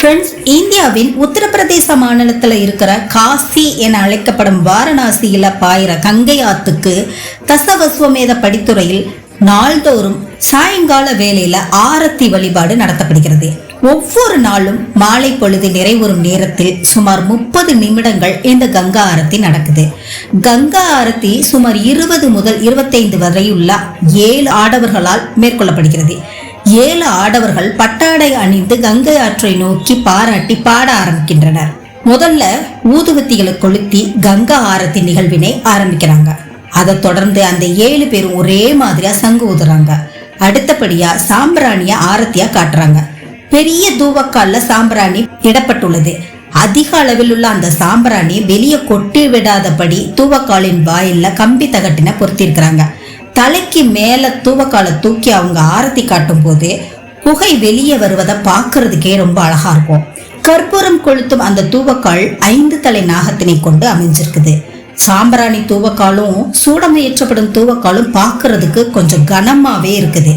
Friends, இந்தியாவின் உத்தரப்பிரதேச மாநிலத்தில் இருக்கிற காசி என அழைக்கப்படும் வாரணாசியில பாயிற கங்கை ஆத்துக்கு தசவஸ்வமேத படித்துறையில் நாள்தோறும் சாயங்கால வேளையில ஆரத்தி வழிபாடு நடத்தப்படுகிறது. ஒவ்வொரு நாளும் மாலை பொழுது நிறைவுறும் நேரத்தில் சுமார் 30 நிமிடங்கள் இந்த கங்கா ஆரத்தி நடக்குது. கங்கா ஆரத்தி சுமார் 20 முதல் 25 வரையுள்ள 7 ஆடவர்களால் மேற்கொள்ளப்படுகிறது. 7 ஆடவர்கள் பட்டாடை அணிந்து கங்கை ஆற்றை நோக்கி பாராட்டி பாட ஆரம்பிக்கின்றனர். முதல்ல ஊதுவத்திகளை கொளுத்தி கங்கா ஆரத்தி நிகழ்வினை ஆரம்பிக்கிறாங்க. அதை தொடர்ந்து அந்த 7 பேரும் ஒரே மாதிரியா சங்கு ஊதுறாங்க. அடுத்தபடியா சாம்பிராணிய ஆரத்தியா காட்டுறாங்க. பெரிய தூவக்கால்ல சாம்பிராணி இடப்பட்டுள்ளது. அதிக அளவில் உள்ள அந்த சாம்பிராணி வெளியே கொட்டி விடாதபடி தூவக்காலின் வாயில கம்பி தகட்டின பொருத்திருக்கிறாங்க. தலைக்கு மேல தூவக்காலை தூக்கி அவங்க ஆரத்தி காட்டும் போது புகை வெளியே வருவதை பார்க்கறதுக்கே ரொம்ப அழகா இருக்கும். கற்பூரம் கொளுத்தும் அந்த தூவக்கால் 5 தலை நாகத்தினை கொண்டு அமைஞ்சிருக்குது. சாம்பிராணி தூவக்காலும் சூடமையேற்றப்படும் தூவக்காலும் பார்க்கறதுக்கு கொஞ்சம் கனமாவே இருக்குது.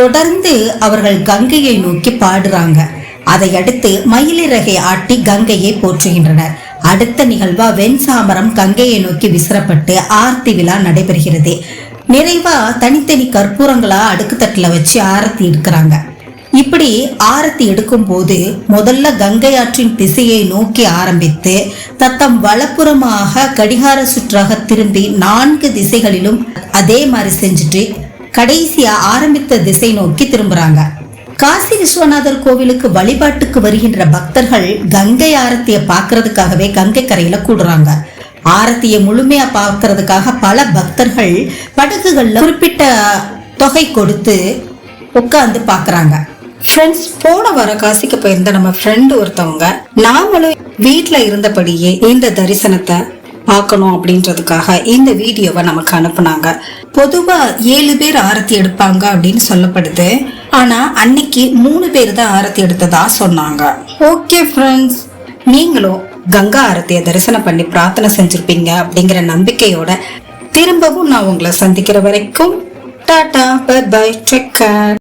தொடர்ந்து அவர்கள் கங்கையை நோக்கி பாடுறாங்க. அதை அடுத்து மயிலிறகை ஆட்டி கங்கையை போற்றுகின்றனர். அடுத்த நிகழ்வா வெண்சாமரம் கங்கையை நோக்கி விசிறப்பட்டு ஆர்த்தி விழா நடைபெறுகிறது. நிறைவா தனித்தனி கற்பூரங்களா அடுக்கு தட்டுல வச்சு ஆரத்தி எடுக்கிறாங்க. இப்படி ஆரத்தி எடுக்கும் போது முதல்ல கங்கை ஆற்றின் திசையை நோக்கி ஆரம்பித்து தத்தம் வலப்புறமாக கடிகார சுற்றாக திரும்பி 4 திசைகளிலும் அதே மாதிரி செஞ்சுட்டு கடைசியா ஆரம்பித்த திசை நோக்கி திரும்புறாங்க. காசி விஸ்வநாதர் கோவிலுக்கு வழிபாட்டுக்கு வருகின்ற பக்தர்கள் கங்கை ஆரத்தியை பார்க்கறதுக்காகவே கங்கை கரையில கூடுறாங்க. ஆரத்தியை முழுமையா பார்க்கறதுக்காக பல பக்தர்கள் படகுகள்ல குறிப்பிட்ட தொகை கொடுத்து உட்கார்ந்து பாக்குறாங்க. ஃப்ரெண்ட்ஸ், போன வாரம் காசிக்கு போயிருந்த நம்ம ஃப்ரெண்ட் ஒருத்தவங்க நாமளும் வீட்டுல இருந்தபடியே இந்த தரிசனத்தை பார்க்கணும் அப்படின்றதுக்காக இந்த வீடியோவை நமக்கு அனுப்புனாங்க. பொதுவா 7 பேர் ஆரத்தி எடுப்பாங்க அப்படின்னு சொல்லப்படுது. ஆனா அன்னைக்கு 3 பேர் தான் ஆரத்தி எடுத்ததா சொன்னாங்க. ஓகே ஃப்ரெண்ட்ஸ், நீங்களும் கங்கா ஆரத்தியை தரிசனம் பண்ணி பிரார்த்தனை செஞ்சிருப்பீங்க அப்படிங்கிற நம்பிக்கையோட திரும்பவும் நான் உங்களை சந்திக்கிற வரைக்கும் tata, bye bye, take care.